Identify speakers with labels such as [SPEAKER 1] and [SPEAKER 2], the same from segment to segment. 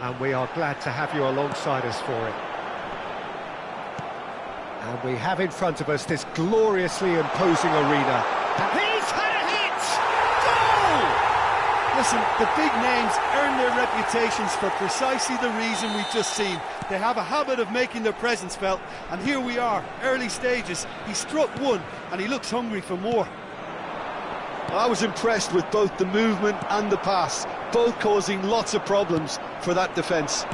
[SPEAKER 1] and we are glad to have you alongside us for it. And we have in front of us this gloriously imposing arena. He's had a hit! Goal!
[SPEAKER 2] Listen, the big names earn their reputations for precisely the reason we've just seen. They have a habit of making their presence felt, and here we are, early stages. He struck one, and he looks hungry for more.
[SPEAKER 3] I was impressed with both the movement and the pass, both causing lots of problems for that defence.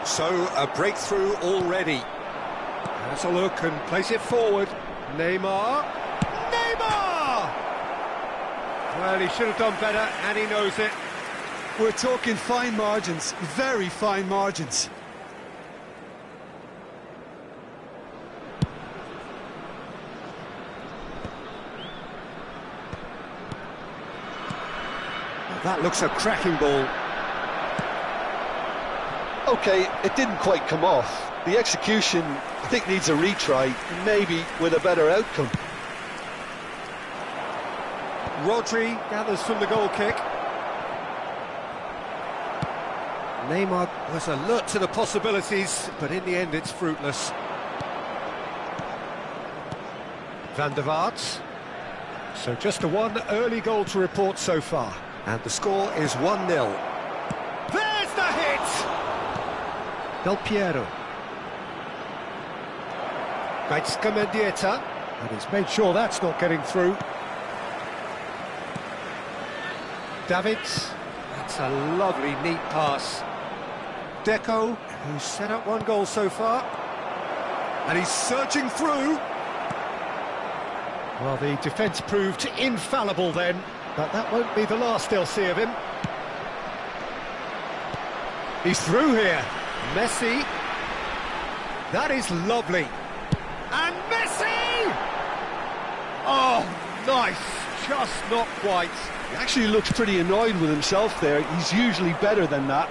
[SPEAKER 1] So, a breakthrough already. Has a look and plays it forward. Neymar! Neymar! Well, he should have done better, and he knows it.
[SPEAKER 2] We're talking fine margins, very fine margins.
[SPEAKER 1] That looks a cracking ball.
[SPEAKER 3] OK, it didn't quite come off. The execution, I think, needs a retry, maybe with a better outcome.
[SPEAKER 1] Rodri gathers from the goal kick. Neymar was alert to the possibilities, but in the end it's fruitless. Van der Vaart. So just the one early goal to report so far. And the score is 1-0. There's the hit! Del Piero. Gaitska Mendieta. And he's made sure that's not getting through. Davids. That's a lovely, neat pass. Deco, who's set up one goal so far. And he's surging through. Well, the defence proved infallible then, but that won't be the last they'll see of him. He's through here. Messi. That is lovely. And Messi! Oh, nice. Just not quite.
[SPEAKER 3] He actually looks pretty annoyed with himself there. He's usually better than that.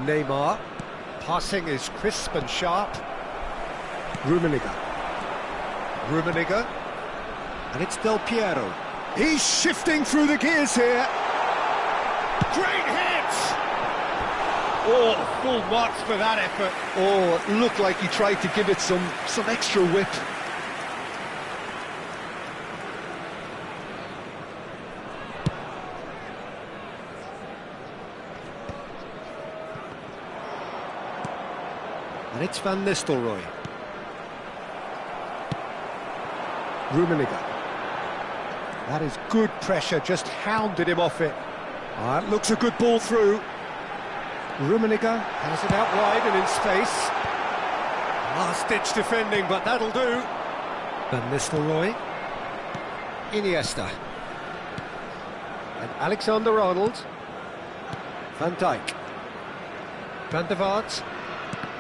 [SPEAKER 1] Neymar. Passing is crisp and sharp. Rummenigge. Rummenigge. And it's Del Piero. He's shifting through the gears here. Great hit! Oh, full marks for that effort.
[SPEAKER 3] Oh, it looked like he tried to give it some extra whip.
[SPEAKER 1] And it's Van Nistelrooy. Rummenigge. That is good pressure, just hounded him off it. It looks a good ball through. Rummenigge has it out wide and in space. Last-ditch defending, but that'll do. Van Nistelrooy. Iniesta. And Alexander-Arnold. Van Dijk. Van der Vaart.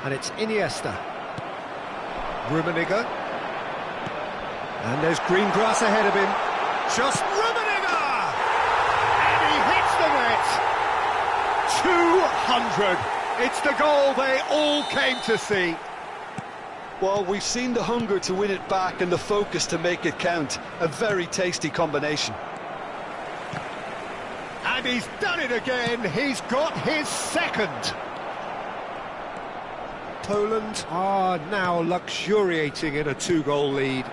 [SPEAKER 1] And it's Iniesta. Rummenigge. And there's green grass ahead of him. Just Rummenigge! And he hits the net! 200! It's the goal they all came to see.
[SPEAKER 3] Well, we've seen the hunger to win it back and the focus to make it count. A very tasty combination.
[SPEAKER 1] And he's done it again. He's got his second. Poland are now luxuriating in a two-goal lead.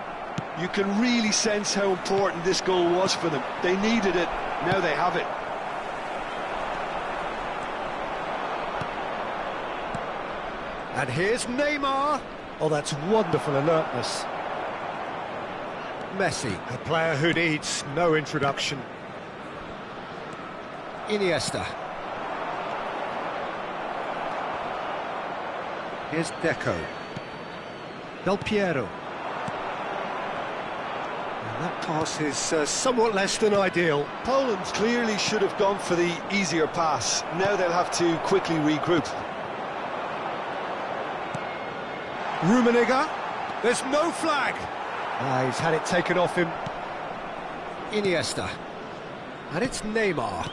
[SPEAKER 3] You can really sense how important this goal was for them. They needed it, now they have it.
[SPEAKER 1] And here's Neymar. Oh, that's wonderful alertness. Messi, a player who needs no introduction. Iniesta. Here's Deco. Del Piero. And that pass is somewhat less than ideal.
[SPEAKER 3] Poland clearly should have gone for the easier pass. Now they'll have to quickly regroup.
[SPEAKER 1] Rummenigge. There's no flag. He's had it taken off him. Iniesta. And it's Neymar.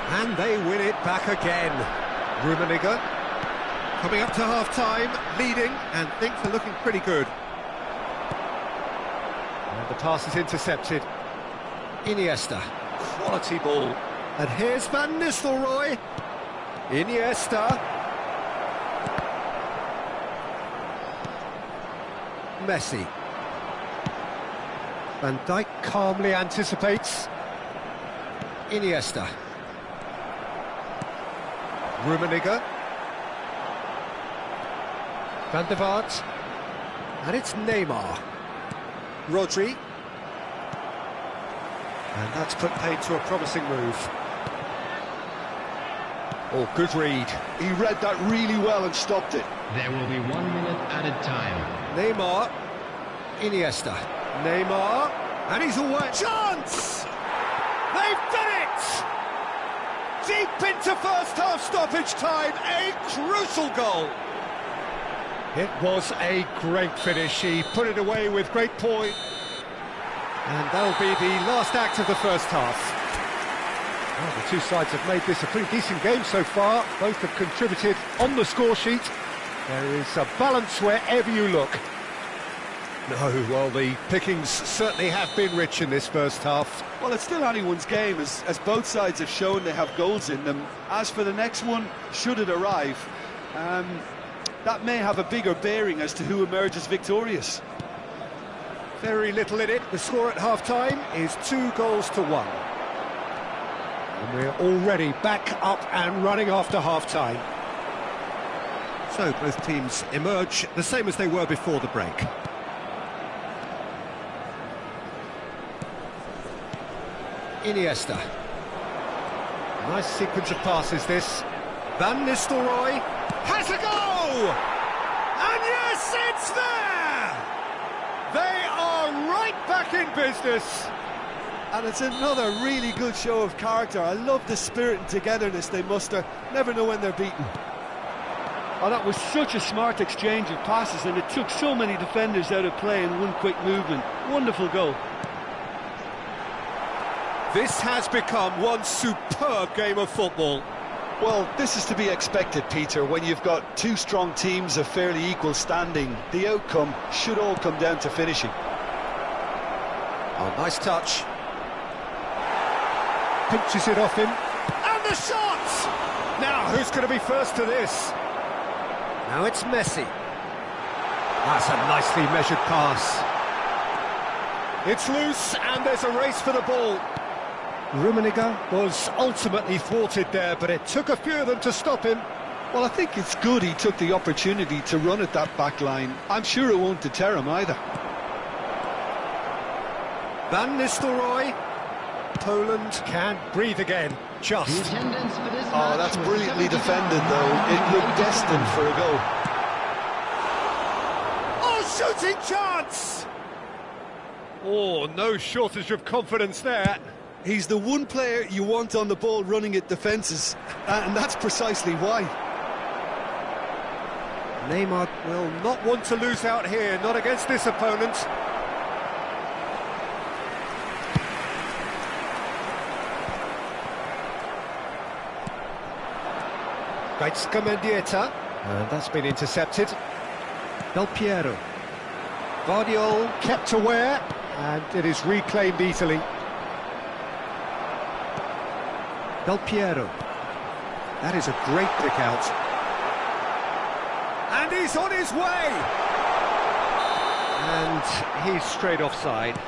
[SPEAKER 1] And they win it back again. Rummenigge coming up to half-time, leading, and things are looking pretty good. The pass is intercepted. Iniesta. Quality ball. And here's Van Nistelrooy. Iniesta. Messi. Van Dijk calmly anticipates. Iniesta. Rummenigge. Van der Vaart. And it's Neymar. Rodri. And that's put paid to a promising move. Oh, good read.
[SPEAKER 3] He read that really well and stopped it.
[SPEAKER 4] There will be 1 minute added time.
[SPEAKER 1] Neymar. Iniesta. Neymar. And he's away. Chance! They've done it! Deep into first half stoppage time. A crucial goal. It was a great finish. He put it away with great poise. And that'll be the last act of the first half. Well, the two sides have made this a pretty decent game so far. Both have contributed on the score sheet. There is a balance wherever you look. No, well, the pickings certainly have been rich in this first half.
[SPEAKER 2] Well, it's still anyone's game, as both sides have shown they have goals in them. As for the next one, should it arrive, that may have a bigger bearing as to who emerges victorious.
[SPEAKER 1] Very little in it. The score at half-time is 2-1. And we're already back up and running after half-time. So both teams emerge the same as they were before the break. Iniesta. Nice sequence of passes this. Van Nistelrooy has a go! And yes, it's there! They are right back in business.
[SPEAKER 2] And it's another really good show of character. I love the spirit and togetherness they muster. Never know when they're beaten. Oh, that was such a smart exchange of passes, and it took so many defenders out of play in one quick movement. Wonderful goal.
[SPEAKER 1] This has become one superb game of football.
[SPEAKER 3] Well, this is to be expected, Peter. When you've got two strong teams of fairly equal standing, the outcome should all come down to finishing.
[SPEAKER 1] Oh, nice touch. Pinches it off him. And the shot! Now, who's going to be first to this? Now it's Messi. That's a nicely measured pass. It's loose, and there's a race for the ball. Rummenigge was ultimately thwarted there, but it took a few of them to stop him.
[SPEAKER 3] Well, I think it's good he took the opportunity to run at that back line. I'm sure it won't deter him either.
[SPEAKER 1] Van Nistelrooy. Poland can't breathe again. Just.
[SPEAKER 3] Oh, that's brilliantly defended, though. It looked destined for a goal.
[SPEAKER 1] Oh, shooting chance! Oh, no shortage of confidence there.
[SPEAKER 2] He's the one player you want on the ball running at defences, and that's precisely why.
[SPEAKER 1] Neymar will not want to lose out here, not against this opponent. Great Scammendieta, and that's been intercepted. Del Piero. Guardiola kept aware, and it is reclaimed easily. Del Piero. That is a great pick out. And he's on his way! And he's straight offside.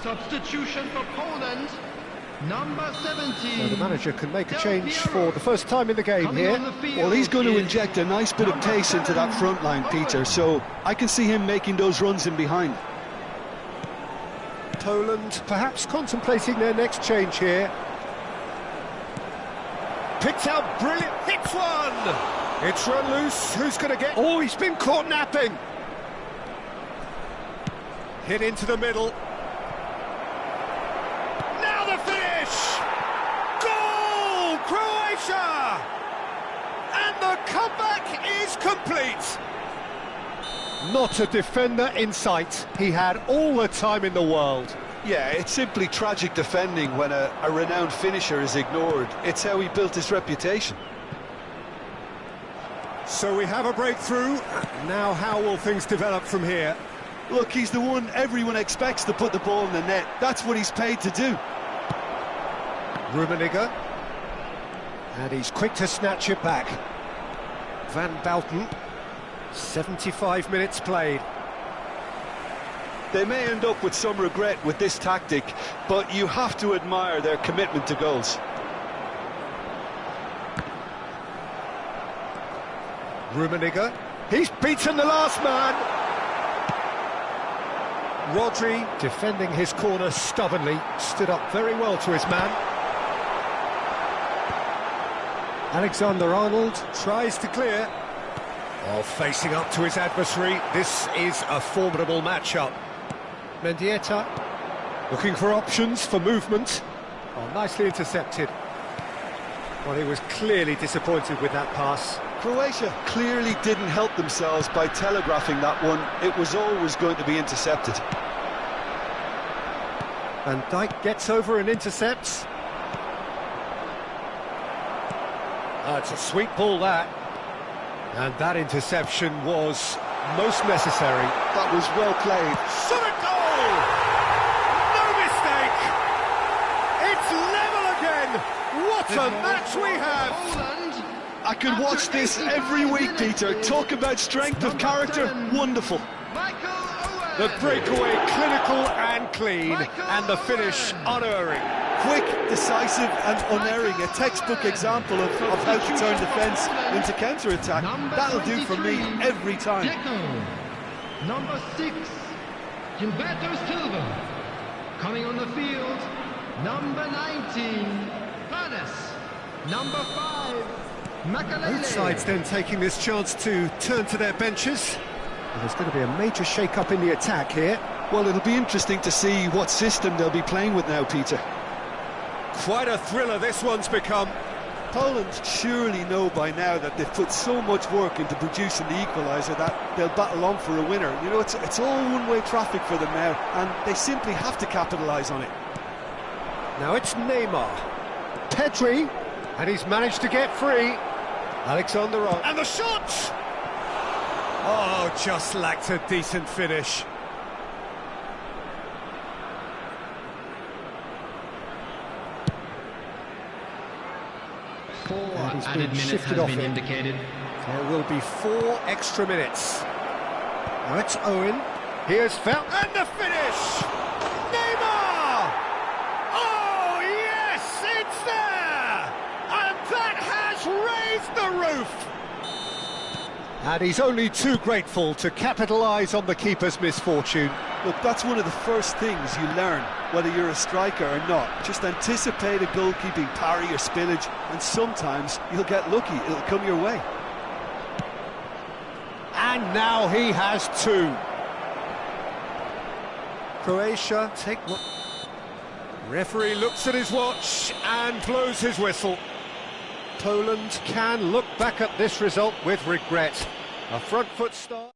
[SPEAKER 4] Substitution for Poland, number 17.
[SPEAKER 1] So the manager can make a change for the first time in the game here.
[SPEAKER 3] Well, he's going to inject a nice bit of pace into that front line, Peter, so I can see him making those runs in behind.
[SPEAKER 1] Poland perhaps contemplating their next change here. Picked out brilliant, hits one! It's run loose, who's going to get... Oh, he's been caught napping! Hit into the middle. Now the finish! Goal! Croatia! And the comeback is complete! Not a defender in sight. He had all the time in the world.
[SPEAKER 3] Yeah, it's simply tragic defending when a renowned finisher is ignored. It's how he built his reputation.
[SPEAKER 1] So we have a breakthrough. Now how will things develop from here?
[SPEAKER 3] Look, he's the one everyone expects to put the ball in the net. That's what he's paid to do.
[SPEAKER 1] Rummenigge. And he's quick to snatch it back. Van Bouten. 75 minutes played.
[SPEAKER 3] They may end up with some regret with this tactic, but you have to admire their commitment to goals.
[SPEAKER 1] Rummenigge. He's beaten the last man. Rodri, defending his corner stubbornly, stood up very well to his man. Alexander-Arnold tries to clear. Oh, facing up to his adversary. This is a formidable matchup. Mendieta looking for options for movement. Oh, nicely intercepted. Well, he was clearly disappointed with that pass.
[SPEAKER 3] Croatia clearly didn't help themselves by telegraphing that one. It was always going to be intercepted.
[SPEAKER 1] Van Dijk gets over and intercepts. It's a sweet ball, that. And that interception was most necessary.
[SPEAKER 3] That was well played.
[SPEAKER 1] Shot a goal! No mistake! It's level again! What a match we have!
[SPEAKER 4] Poland.
[SPEAKER 3] I could watch this every week, Peter. Talk about strength of character. Wonderful.
[SPEAKER 4] Michael Owen.
[SPEAKER 1] The breakaway clinical and clean, and the finish unerring.
[SPEAKER 2] Quick, decisive and unerring, a textbook example of how to turn defence into counter-attack. That'll do for me every time.
[SPEAKER 4] Deco. Number 6, Gilberto Silva. Coming on the field, number 19, Hannes. Number 5, Makalele.
[SPEAKER 1] Both sides then taking this chance to turn to their benches. And there's going to be a major shake-up in the attack here.
[SPEAKER 3] Well, it'll be interesting to see what system they'll be playing with now, Peter.
[SPEAKER 1] Quite a thriller this one's become.
[SPEAKER 2] Poland surely know by now that they've put so much work into producing the equaliser that they'll battle on for a winner. You know, it's all one-way traffic for them now, and they simply have to capitalise on it.
[SPEAKER 1] Now it's Neymar. Pedri, and he's managed to get free. Alexander-Arnold. And the shot! Oh, just lacked a decent finish.
[SPEAKER 4] Four
[SPEAKER 1] he's
[SPEAKER 4] added
[SPEAKER 1] been
[SPEAKER 4] minutes
[SPEAKER 1] shifted
[SPEAKER 4] has
[SPEAKER 1] off
[SPEAKER 4] been
[SPEAKER 1] it.
[SPEAKER 4] indicated.
[SPEAKER 1] There will be 4 extra minutes. Now it's Owen. Here's Fel, and the finish! Neymar! Oh, yes, it's there! And that has raised the roof! And he's only too grateful to capitalise on the keeper's misfortune.
[SPEAKER 2] Look, that's one of the first things you learn, whether you're a striker or not. Just anticipate a goalkeeping parry or spillage, and sometimes you'll get lucky, it'll come your way.
[SPEAKER 1] And now he has 2. Croatia take one. Referee looks at his watch and blows his whistle. Poland can look back at this result with regret. A front foot start.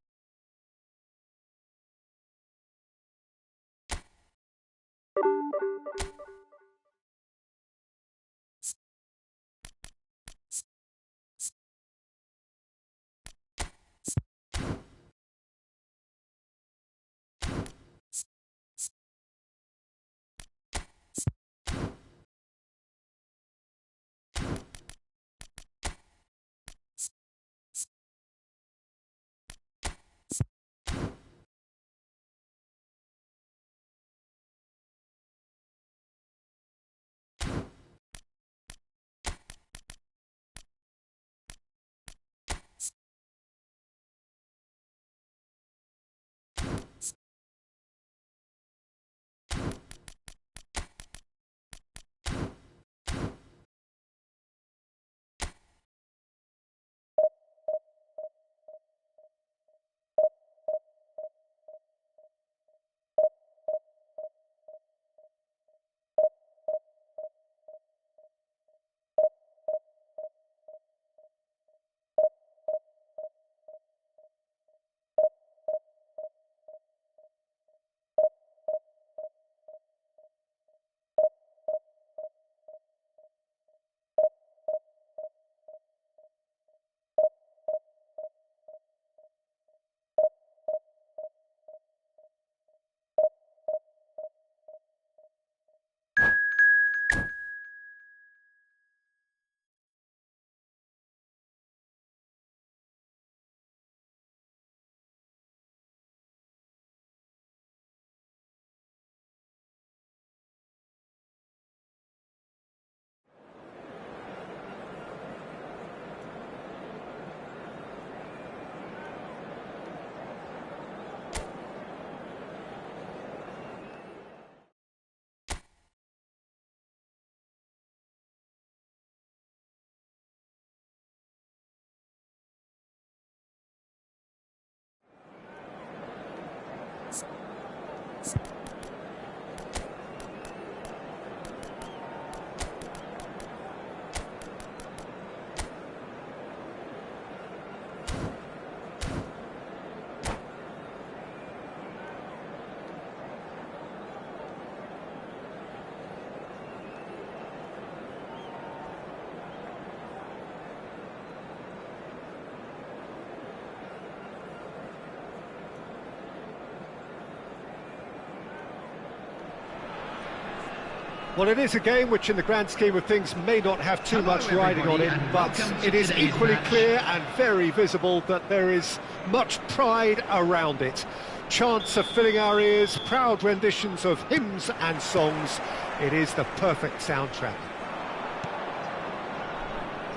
[SPEAKER 1] Well, it is a game which in the grand scheme of things may not have too much riding on it, but it is equally clear and very visible that there is much pride around it. Chants are filling our ears, proud renditions of hymns and songs. It is the perfect soundtrack.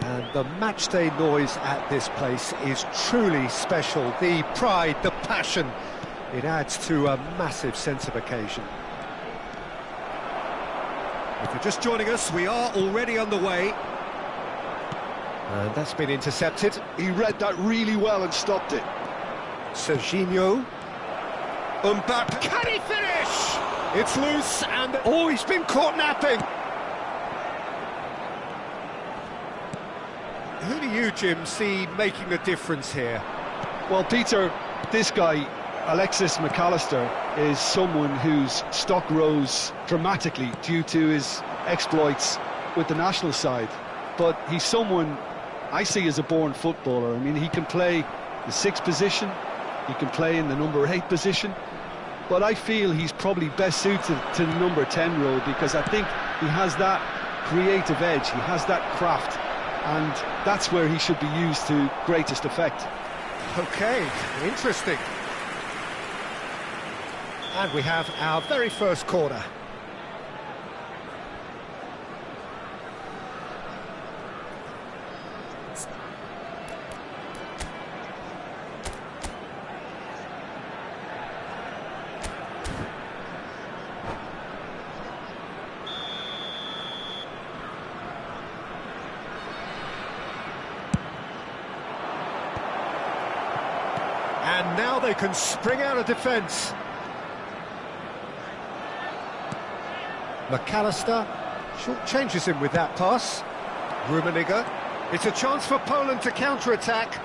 [SPEAKER 1] And the matchday noise at this place is truly special. The pride, the passion, it adds to a massive sense of occasion. If you're just joining us, we are already underway. And that's been intercepted.
[SPEAKER 3] He read that really well and stopped it.
[SPEAKER 1] Serginho. Mbappe. Can he finish? It's loose and... oh, he's been caught napping. Who do you, Jim, see making the difference here?
[SPEAKER 3] Well, Peter, this guy, Alexis McAllister, is someone whose stock rose dramatically due to his exploits with the national side. But he's someone I see as a born footballer. I mean, he can play the 6th position, he can play in the number 8 position, but I feel he's probably best suited to the number 10 role because I think he has that creative edge, he has that craft, and that's where he should be used to greatest effect.
[SPEAKER 1] Okay, interesting. And we have our very first corner. And now they can spring out of defence. McAllister short changes him with that pass. Rummenigge. It's a chance for Poland to counter-attack.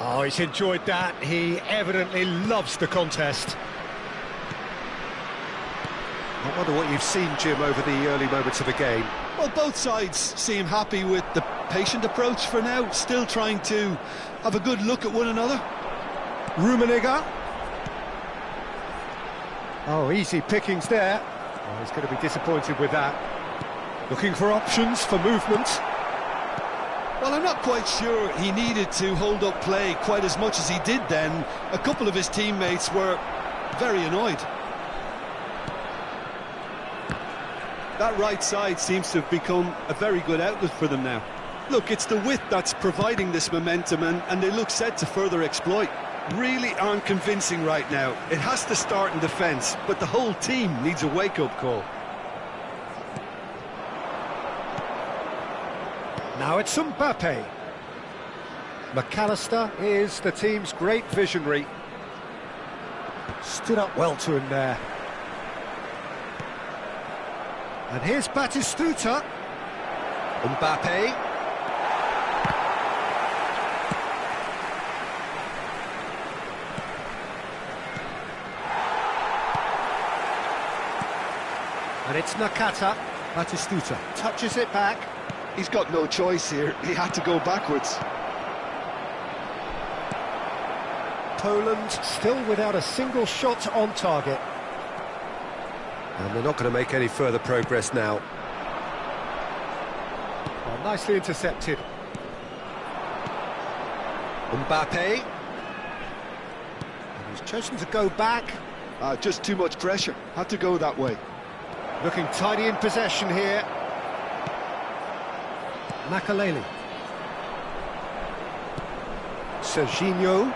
[SPEAKER 1] Oh, he's enjoyed that. He evidently loves the contest. I wonder what you've seen, Jim, over the early moments of the game.
[SPEAKER 3] Well, both sides seem happy with the patient approach for now, still trying to have a good look at one another.
[SPEAKER 1] Rummenigge. Oh, easy pickings there. Oh, he's going to be disappointed with that. Looking for options for movement.
[SPEAKER 3] Well, I'm not quite sure he needed to hold up play quite as much as he did then. A couple of his teammates were very annoyed. That right side seems to have become a very good outlet for them now. Look, it's the width that's providing this momentum, and they look set to further exploit. Really aren't convincing right now. It has to start in defence, but the whole team needs a wake-up call.
[SPEAKER 1] Now it's Mbappe. McAllister is the team's great visionary. Stood up well to him there. And here's Batistuta. Mbappe. And it's Nakata. Batistuta touches it back.
[SPEAKER 3] He's got no choice here. He had to go backwards.
[SPEAKER 1] Poland still without a single shot on target. And they're not going to make any further progress now. Well, nicely intercepted. Mbappe. And he's chosen to go back.
[SPEAKER 3] Just too much pressure. Had to go that way.
[SPEAKER 1] Looking tidy in possession here. Makaleli. Serginho.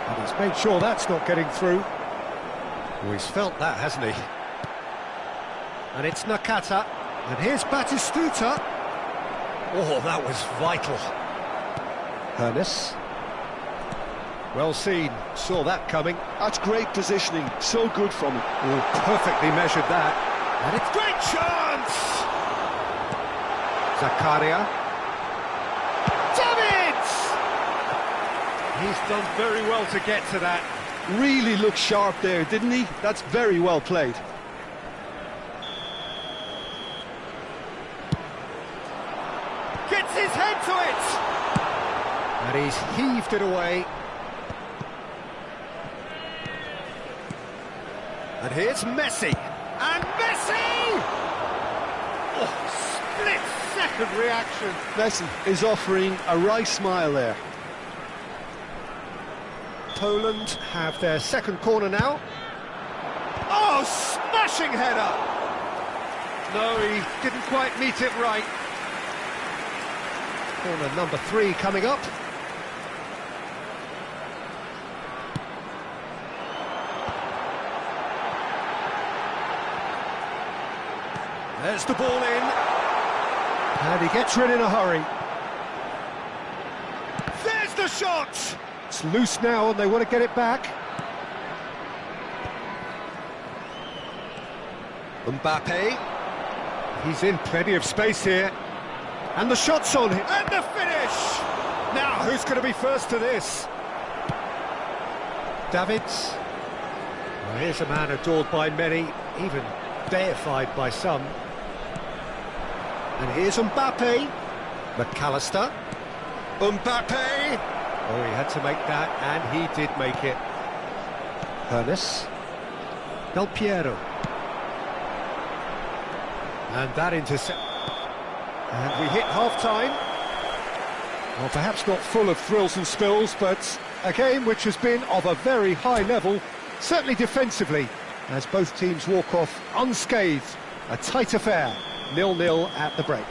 [SPEAKER 1] And he's made sure that's not getting through. Oh, he's felt that, hasn't he? And it's Nakata. And here's Batistuta. Oh, that was vital. Hernes. Well seen, saw that coming.
[SPEAKER 3] That's great positioning, so good from him.
[SPEAKER 1] Oh, perfectly measured that. And it's great chance! Zakaria. Davids! He's done very well to get to that.
[SPEAKER 3] Really looked sharp there, didn't he? That's very well played.
[SPEAKER 1] Gets his head to it! And he's heaved it away. And here's Messi. And Messi! Oh, split-second reaction.
[SPEAKER 3] Messi is offering a wry smile there.
[SPEAKER 1] Poland have their second corner now. Oh, smashing header! No, he didn't quite meet it right. Corner number 3 coming up. There's the ball in. And he gets rid in a hurry. There's the shot! It's loose now and they want to get it back. Mbappe. He's in plenty of space here. And the shot's on him. And the finish! Now, who's going to be first to this? Davids. Well, here's a man adored by many, even deified by some. And here's Mbappe. McAllister. Mbappe! Oh, he had to make that, and he did make it. Ernest. Del Piero. And that intercept. And we hit half-time. Well, perhaps not full of thrills and spills, but a game which has been of a very high level, certainly defensively, as both teams walk off unscathed. A tight affair, 0-0 at the break.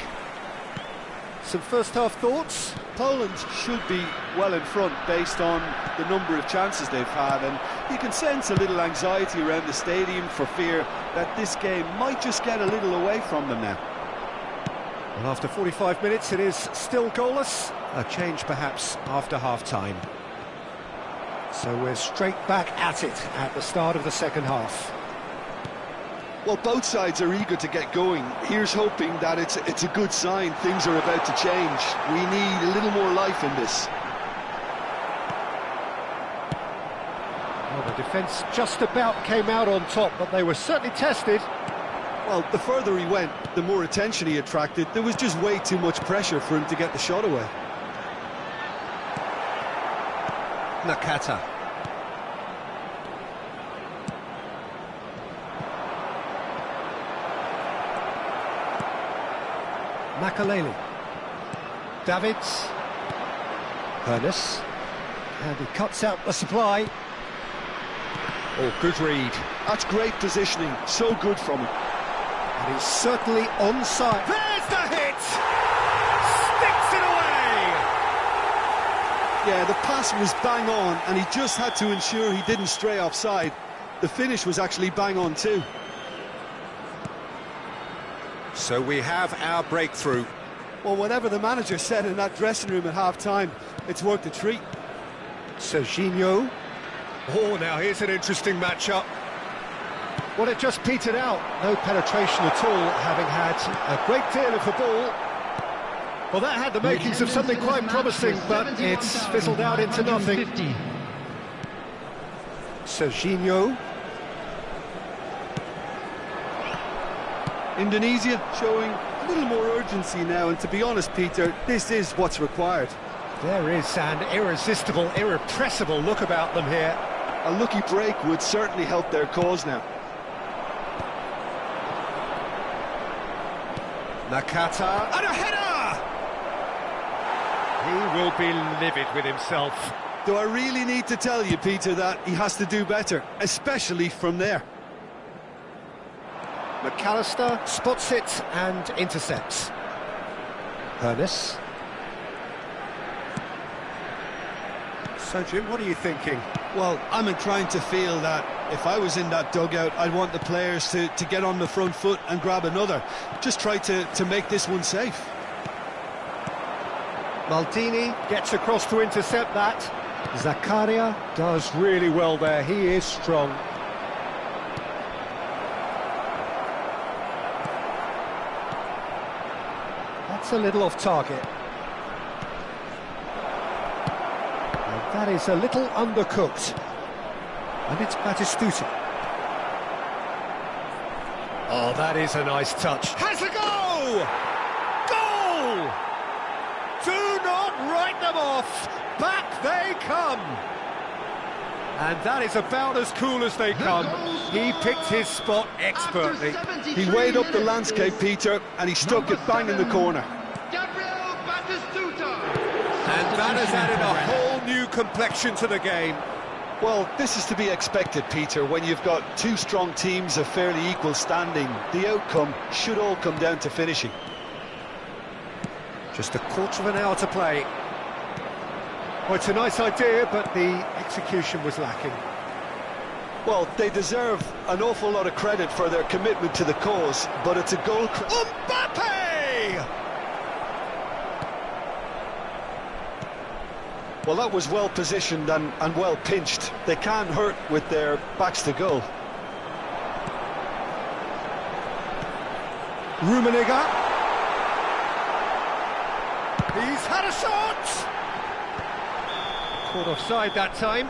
[SPEAKER 1] Some first-half thoughts?
[SPEAKER 3] Poland should be well in front based on the number of chances they've had, and you can sense a little anxiety around the stadium for fear that this game might just get a little away from them now.
[SPEAKER 1] Well, after 45 minutes it is still goalless. A change perhaps after half-time. So we're straight back at it at the start of the second half.
[SPEAKER 3] Well, both sides are eager to get going. Here's hoping that it's a good sign. Things are about to change. We need a little more life in this.
[SPEAKER 1] Well, the defence just about came out on top, but they were certainly tested.
[SPEAKER 3] Well, the further he went, the more attention he attracted. There was just way too much pressure for him to get the shot away.
[SPEAKER 1] Nakata. Makaleli. Davids. Ernest. And he cuts out the supply. Oh, good read.
[SPEAKER 3] That's great positioning. So good from him.
[SPEAKER 1] And he's certainly onside. There's the hit! Sticks it away!
[SPEAKER 3] Yeah, the pass was bang on, and he just had to ensure he didn't stray offside. The finish was actually bang on too.
[SPEAKER 1] So we have our breakthrough.
[SPEAKER 2] Well, whatever the manager said in that dressing room at half-time, it's worked a treat.
[SPEAKER 1] Serginho. Oh, now here's an interesting matchup. Well, it just petered out. No penetration at all, having had a great deal of the ball. Well, that had the makings of something quite promising, but it's fizzled out into nothing. Serginho.
[SPEAKER 2] Indonesia showing a little more urgency now, and to be honest, Peter, this is what's required.
[SPEAKER 1] There is an irresistible, irrepressible look about them here.
[SPEAKER 3] A lucky break would certainly help their cause now.
[SPEAKER 1] Nakata, and a header! He will be livid with himself.
[SPEAKER 3] Do I really need to tell you, Peter, that he has to do better, especially from there?
[SPEAKER 1] McAllister spots it and intercepts. Ernest. So, Jim, what are you thinking?
[SPEAKER 2] Well, I'm inclined to feel that if I was in that dugout, I'd want the players to get on the front foot and grab another. Just try to make this one safe.
[SPEAKER 1] Maldini gets across to intercept that. Zakaria does really well there, he is strong. That's a little off target. And that is a little undercooked. And it's Batistuta. Oh, that is a nice touch. Has a go! Goal! Do not write them off. Back they come. And that is about as cool as they come. He picked his spot expertly.
[SPEAKER 3] He weighed up the landscape, Peter, and he stuck it bang in the corner.
[SPEAKER 1] And that has added a whole new complexion to the game.
[SPEAKER 3] Well, this is to be expected, Peter. When you've got two strong teams of fairly equal standing, the outcome should all come down to finishing.
[SPEAKER 1] Just a quarter of an hour to play. Well, it's a nice idea, but the execution was lacking.
[SPEAKER 3] Well, they deserve an awful lot of credit for their commitment to the cause, but it's a goal...
[SPEAKER 1] Mbappe!
[SPEAKER 3] Well, that was well positioned and well pinched. They can't hurt with their backs to goal.
[SPEAKER 1] Rummenigge. He's had a shot! Caught offside that time.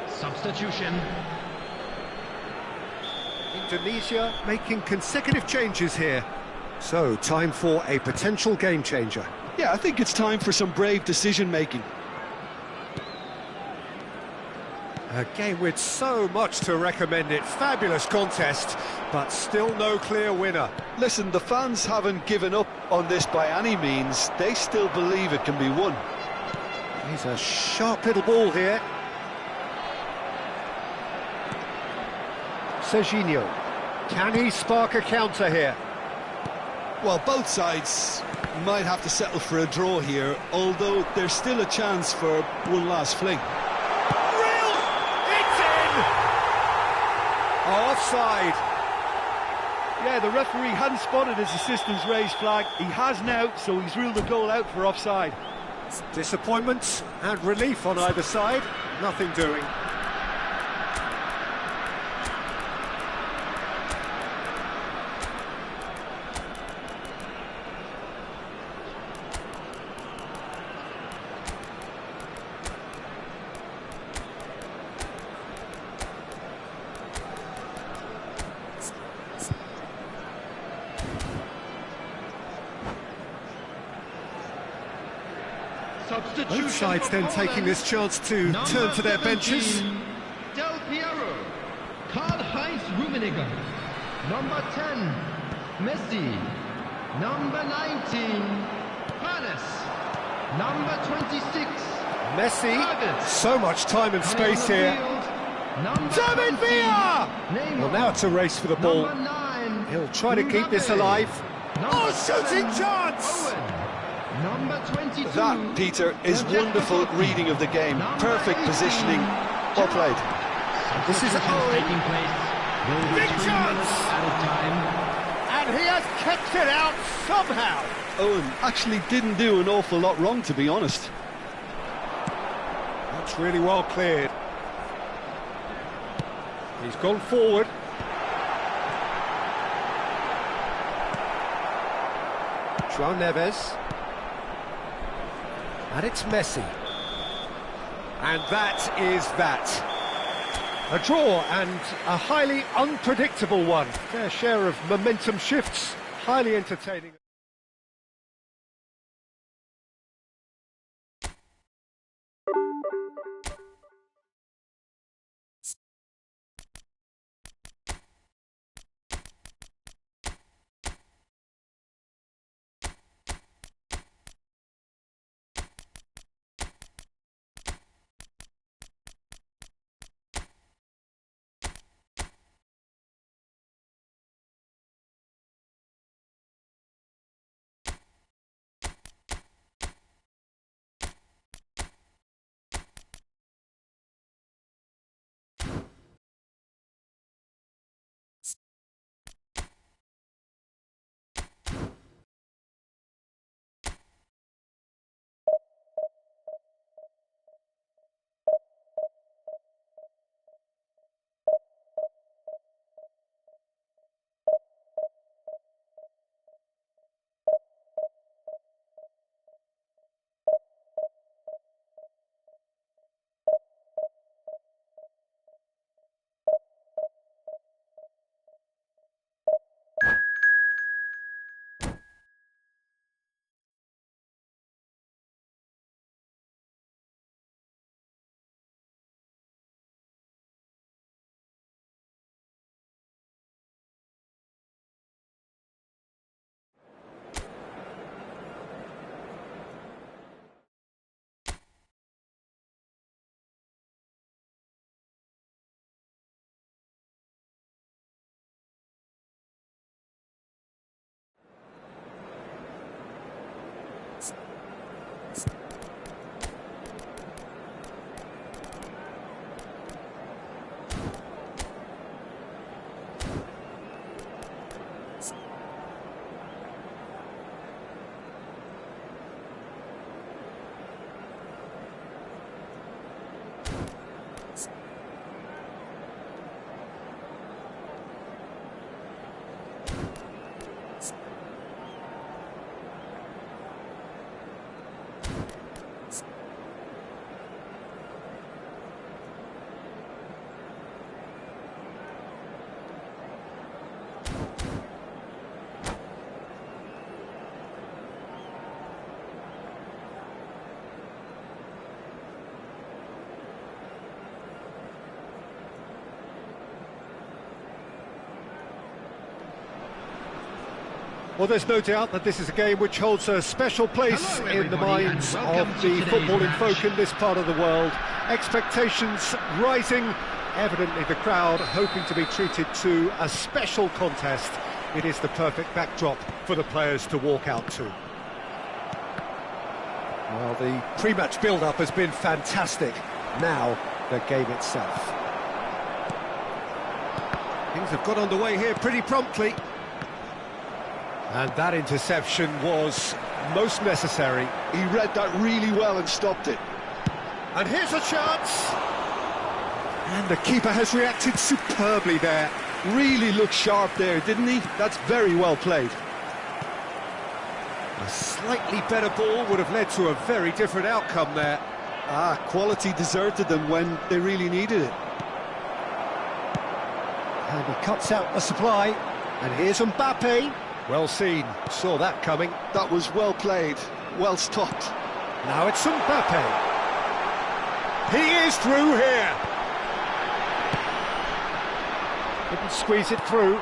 [SPEAKER 4] Substitution.
[SPEAKER 1] Indonesia making consecutive changes here. So, time for a potential game changer.
[SPEAKER 3] Yeah, I think it's time for some brave decision-making.
[SPEAKER 1] A game with so much to recommend it. Fabulous contest, but still no clear winner.
[SPEAKER 3] Listen, the fans haven't given up on this by any means. They still believe it can be won.
[SPEAKER 1] He's a sharp little ball here. Serginho. Can he spark a counter here?
[SPEAKER 2] Well, both sides might have to settle for a draw here, although there's still a chance for one last fling.
[SPEAKER 1] Real! It's in! Offside.
[SPEAKER 2] Yeah, the referee hadn't spotted his assistant's raised flag. He has now, so he's ruled the goal out for offside.
[SPEAKER 1] Disappointment and relief on either side. Nothing doing. Both sides then taking this chance to turn to their benches.
[SPEAKER 4] Del Piero, Karl-Heinz Rummenigge. Number 10, Messi. Number 19, Hannes. Number 26,
[SPEAKER 1] Messi, so much time and space here. David Villa! Well, now it's a race for the ball. He'll try to keep this alive. Oh, shooting chance!
[SPEAKER 4] Number 22.
[SPEAKER 3] That, Peter, is wonderful reading of the game. Perfect positioning. Well played.
[SPEAKER 1] This is
[SPEAKER 4] taking
[SPEAKER 1] Owen.
[SPEAKER 4] place.
[SPEAKER 1] Big chance! And he has kept it out somehow.
[SPEAKER 3] Owen actually didn't do an awful lot wrong, to be honest.
[SPEAKER 1] That's really well cleared. He's gone forward. João Neves. And it's Messi. And that is that. A draw and a highly unpredictable one. Fair share of momentum shifts. Highly entertaining. Well, there's no doubt that this is a game which holds a special place
[SPEAKER 4] Hello,
[SPEAKER 1] in the
[SPEAKER 4] everybody,
[SPEAKER 1] minds
[SPEAKER 4] and
[SPEAKER 1] of
[SPEAKER 4] welcome to
[SPEAKER 1] the
[SPEAKER 4] today's
[SPEAKER 1] footballing
[SPEAKER 4] match.
[SPEAKER 1] folk in this part of the world. Expectations rising, evidently the crowd hoping to be treated to a special contest. It is the perfect backdrop for the players to walk out to. Well, the pre-match build-up has been fantastic. Now, the game itself. Things have got underway here pretty promptly. And that interception was most necessary.
[SPEAKER 3] He read that really well and stopped it.
[SPEAKER 1] And here's a chance. And the keeper has reacted superbly there.
[SPEAKER 3] Really looked sharp there, didn't he? That's very well played.
[SPEAKER 1] A slightly better ball would have led to a very different outcome there.
[SPEAKER 3] Quality deserted them when they really needed it.
[SPEAKER 1] And he cuts out the supply. And here's Mbappe. Well seen, saw that coming.
[SPEAKER 3] That was well played, well stopped.
[SPEAKER 1] Now it's Mbappe. He is through here. Couldn't squeeze it through.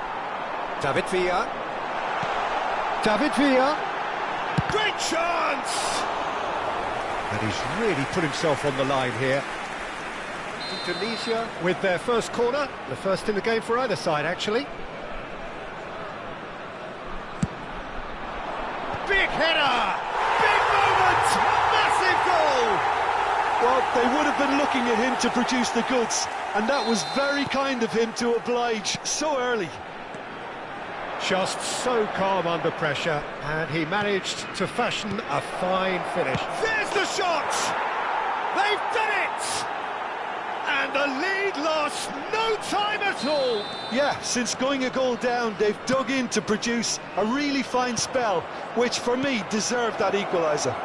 [SPEAKER 1] David Villa. David Villa. Great chance! And he's really put himself on the line here. Indonesia with their first corner, the first in the game for either side, actually. Big header! Big moment! Massive goal!
[SPEAKER 3] Well, they would have been looking at him to produce the goods, and that was very kind of him to oblige so early.
[SPEAKER 1] Just so calm under pressure, and he managed to fashion a fine finish. There's the shot! They've done it! And the lead lost no time at all!
[SPEAKER 3] Yeah, since going a goal down, they've dug in to produce a really fine spell, which for me deserved that equaliser.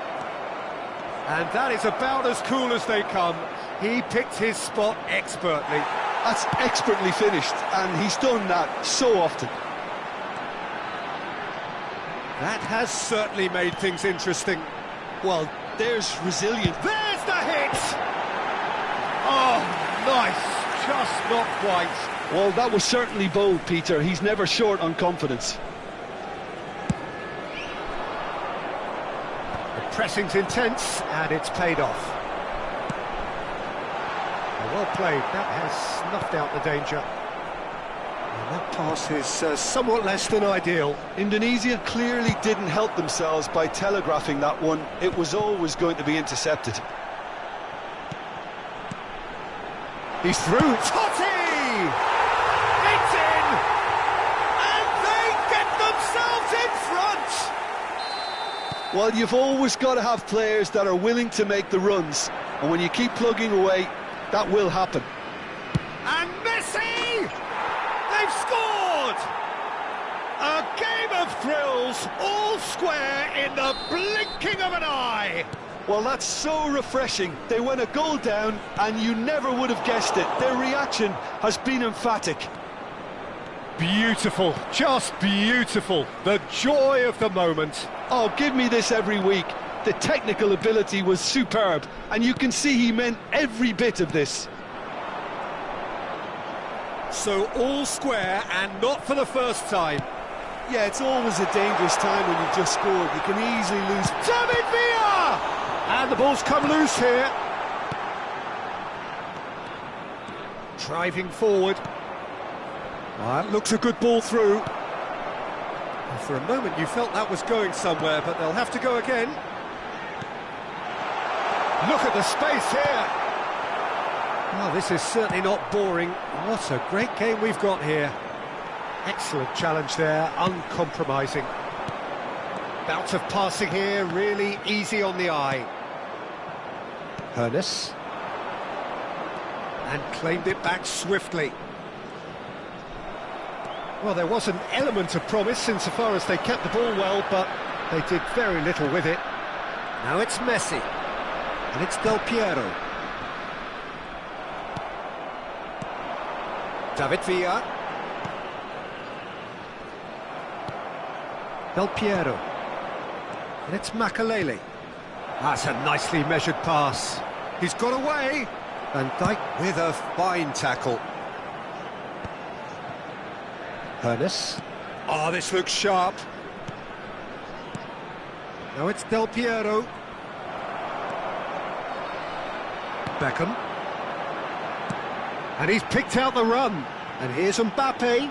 [SPEAKER 1] And that is about as cool as they come. He picked his spot expertly.
[SPEAKER 3] That's expertly finished, and he's done that so often.
[SPEAKER 1] That has certainly made things interesting.
[SPEAKER 3] Well, there's resilience.
[SPEAKER 1] There's the hit! Oh, nice. Just not quite.
[SPEAKER 3] Well, that was certainly bold, Peter. He's never short on confidence.
[SPEAKER 1] The pressing's intense, and it's paid off. Well played. That has snuffed out the danger. And that pass is somewhat less than ideal.
[SPEAKER 3] Indonesia clearly didn't help themselves by telegraphing that one. It was always going to be intercepted.
[SPEAKER 1] He's through. Totti! It's in! And they get themselves in front!
[SPEAKER 3] Well, you've always got to have players that are willing to make the runs. And when you keep plugging away, that will happen.
[SPEAKER 1] And Messi! They've scored! A game of thrills, all square in the blinking of an eye!
[SPEAKER 3] Well, that's so refreshing. They went a goal down, and you never would have guessed it. Their reaction has been emphatic.
[SPEAKER 1] Beautiful, just beautiful. The joy of the moment.
[SPEAKER 3] Oh, give me this every week. The technical ability was superb, and you can see he meant every bit of this.
[SPEAKER 1] So all square, and not for the first time.
[SPEAKER 2] Yeah, it's always a dangerous time when you've just scored. You can easily lose.
[SPEAKER 1] David Villa! And the ball's come loose here. Driving forward. That looks a good ball through. And for a moment you felt that was going somewhere, but they'll have to go again. Look at the space here. Well, this is certainly not boring. What a great game we've got here. Excellent challenge there, uncompromising. Bout of passing here, really easy on the eye. Hernus. And claimed it back swiftly. Well, there was an element of promise insofar as they kept the ball well, but they did very little with it. Now it's Messi. And it's Del Piero. David Villa. Del Piero. And it's Makalele. That's a nicely measured pass. He's got away. Van Dijk with a fine tackle. Hernus. Oh, this looks sharp. Now it's Del Piero. Beckham. And he's picked out the run. And here's Mbappe.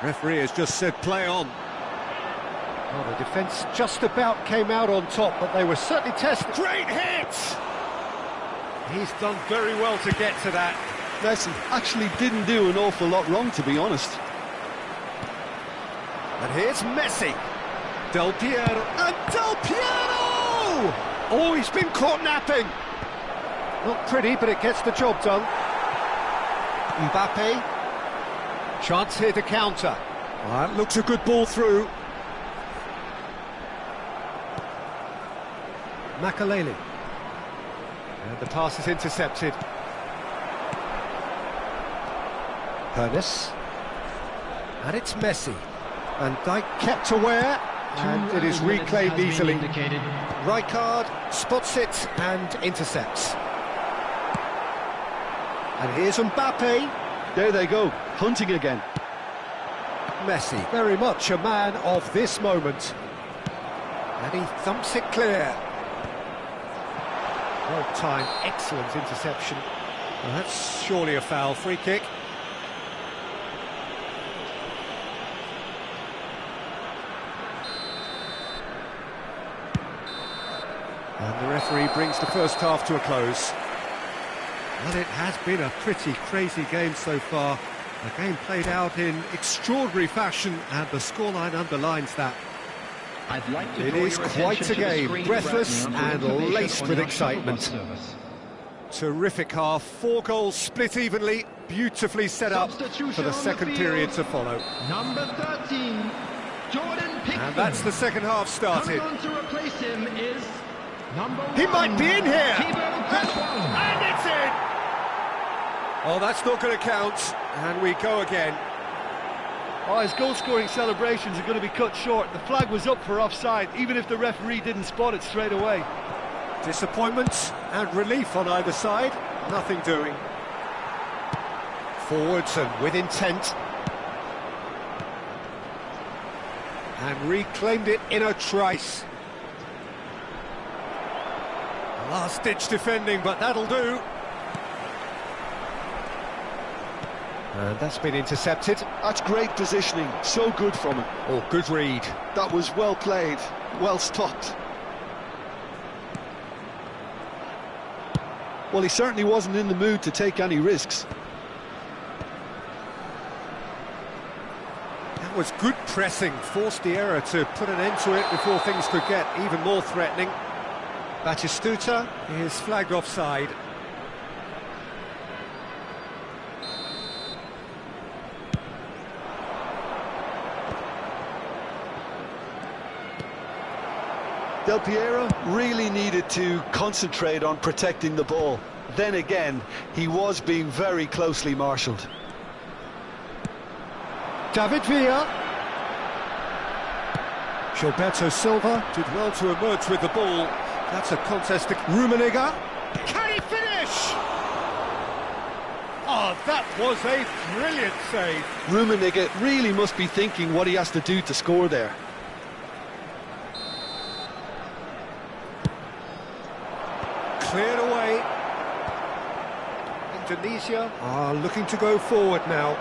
[SPEAKER 1] Referee has just said play on. Well, the defence just about came out on top, but they were certainly tested. Great hit! He's done very well to get to that.
[SPEAKER 3] Messi actually didn't do an awful lot wrong, to be honest.
[SPEAKER 1] And here's Messi. Del Piero. And Del Piero! Oh, he's been caught napping. Not pretty, but it gets the job done. Mbappe. Chance here to counter. That looks a good ball through. Makaleli. And the pass is intercepted. Pernis. And it's Messi. And Dijk kept aware, and it is reclaimed easily. Rijkaard spots it and intercepts. And here's Mbappe.
[SPEAKER 3] There they go, hunting again.
[SPEAKER 1] Messi, very much a man of this moment. And he thumps it clear. Well-timed, excellent interception. Well, that's surely a foul. Free kick. And the referee brings the first half to a close. Well, it has been a pretty crazy game so far. A game played out in extraordinary fashion, and the scoreline underlines that. It is quite a game, breathless and laced with excitement. Terrific half, 4 goals split evenly, beautifully set up for the second period to follow.
[SPEAKER 4] Number 13, Jordan Pickford.
[SPEAKER 1] And that's the second half started.
[SPEAKER 4] Coming on to replace him is number 1.
[SPEAKER 1] He might be in here!
[SPEAKER 4] Kebetulan.
[SPEAKER 1] And it's in! Oh, that's not going to count, and we go again.
[SPEAKER 2] Oh, his goal-scoring celebrations are going to be cut short. The flag was up for offside, even if the referee didn't spot it straight away.
[SPEAKER 1] Disappointment and relief on either side, nothing doing. Forwards and with intent. And reclaimed it in a trice. Last-ditch defending, but that'll do. And that's been intercepted.
[SPEAKER 3] That's great positioning, so good from him.
[SPEAKER 1] Oh, good read.
[SPEAKER 3] That was well played, well stopped. Well, he certainly wasn't in the mood to take any risks.
[SPEAKER 1] That was good pressing, forced the error to put an end to it before things could get even more threatening. Batistuta is flagged offside.
[SPEAKER 3] Del Piero really needed to concentrate on protecting the ball. Then again, he was being very closely marshalled.
[SPEAKER 1] David Villa. Gilberto Silva did well to emerge with the ball. That's a contest to Rummenigge. Can he finish? Oh, that was a brilliant save.
[SPEAKER 3] Rummenigge really must be thinking what he has to do to score there.
[SPEAKER 1] Cleared away. Indonesia are looking to go forward now.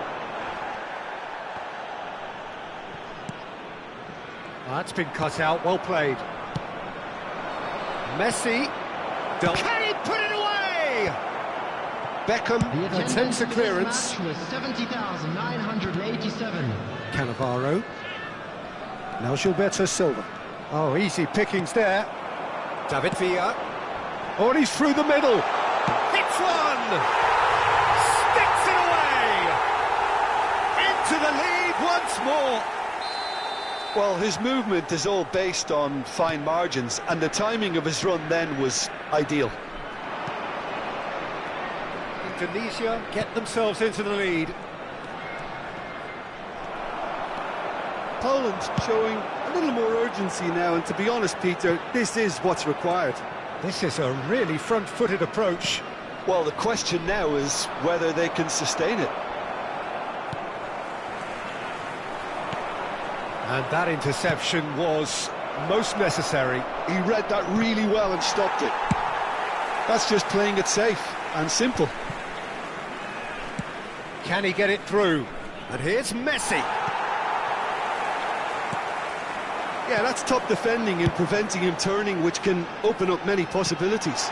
[SPEAKER 1] That's been cut out, well played. Messi. Can he put it away? Beckham attempts a clearance.
[SPEAKER 4] The match was 70,987.
[SPEAKER 1] Cannavaro. Now Gilberto Silva. Oh, easy pickings there. David Villa. Oh, and he's through the middle. Hits one! Sticks it away! Into the lead once more.
[SPEAKER 3] Well, his movement is all based on fine margins, and the timing of his run then was ideal.
[SPEAKER 1] Indonesia get themselves into the lead.
[SPEAKER 2] Poland showing a little more urgency now, and to be honest, Peter, this is what's required.
[SPEAKER 1] This is a really front-footed approach.
[SPEAKER 3] Well, the question now is whether they can sustain it.
[SPEAKER 1] And that interception was most necessary.
[SPEAKER 3] He read that really well and stopped it. That's just playing it safe and simple.
[SPEAKER 1] Can he get it through? And here's Messi.
[SPEAKER 3] Yeah, that's top defending and preventing him turning, which can open up many possibilities.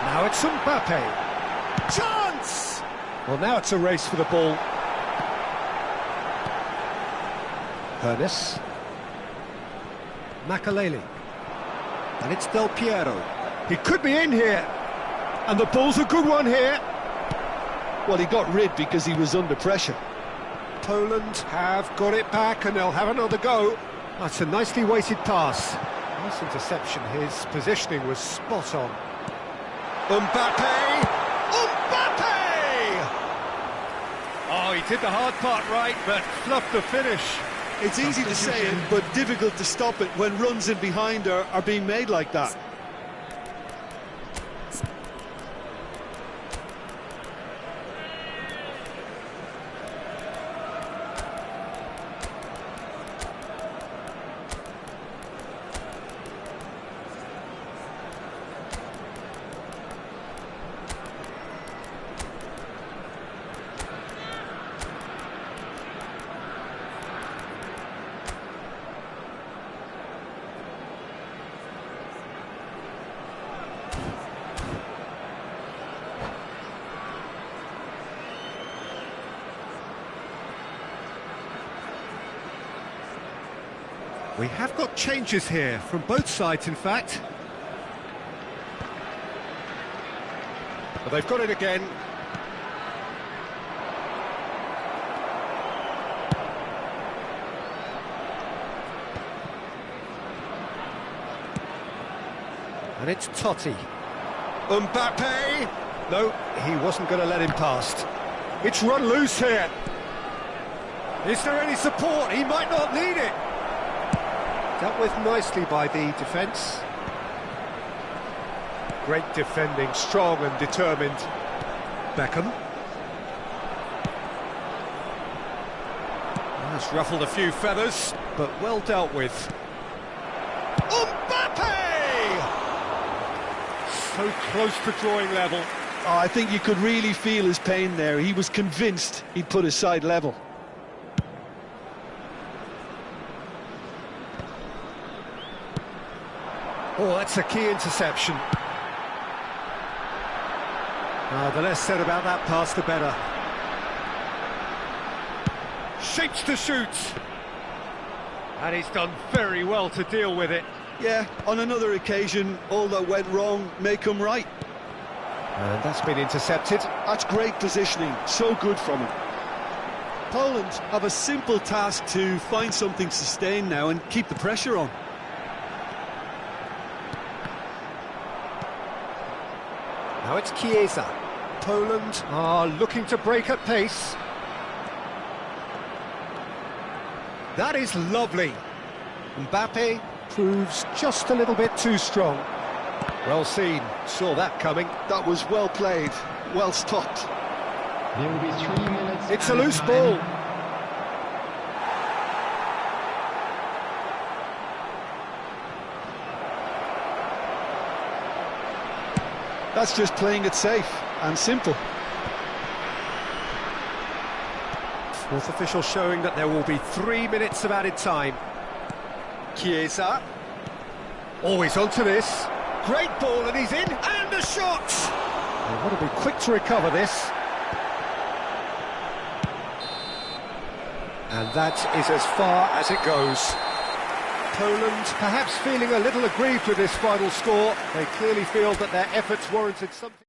[SPEAKER 1] Now it's Mbappe. Chance! Well, now it's a race for the ball. Ernest. Makaleli. And it's Del Piero. He could be in here. And the ball's a good one here.
[SPEAKER 3] Well, he got rid because he was under pressure.
[SPEAKER 1] Poland have got it back and they'll have another go. That's a nicely weighted pass. Nice interception. His positioning was spot on. Mbappe! Mbappe! Oh, he did the hard part right, but fluffed the finish.
[SPEAKER 2] It's easy to say it, but difficult to stop it when runs in behind are being made like that.
[SPEAKER 1] We have got changes here, from both sides in fact. But they've got it again. And it's Totti. Mbappe! No, he wasn't going to let him past. It's run loose here. Is there any support? He might not need it. Dealt with nicely by the defence. Great defending, strong and determined. Beckham. That's ruffled a few feathers, but well dealt with. Mbappe! So close to drawing level.
[SPEAKER 3] Oh, I think you could really feel his pain there. He was convinced he'd put his side level.
[SPEAKER 1] Oh, that's a key interception. The less said about that pass, the better. Shapes to shoot. And he's done very well to deal with it.
[SPEAKER 3] Yeah, on another occasion, all that went wrong may come right.
[SPEAKER 1] And that's been intercepted.
[SPEAKER 3] That's great positioning, so good from him.
[SPEAKER 2] Poland have a simple task to find something sustained now and keep the pressure on.
[SPEAKER 1] Now it's Chiesa. Poland are looking to break at pace. That is lovely. Mbappe proves just a little bit too strong. Well seen, saw that coming.
[SPEAKER 3] That was well played, well stopped.
[SPEAKER 4] There will be 3 minutes.
[SPEAKER 1] It's a loose ball.
[SPEAKER 3] That's just playing it safe and simple.
[SPEAKER 1] Fourth official showing that there will be 3 minutes of added time. Chiesa. Always onto this. Great ball and he's in, and a shot! They want to be quick to recover this. And that is as far as it goes. Poland perhaps feeling a little aggrieved with this final score. They clearly feel that their efforts warranted something.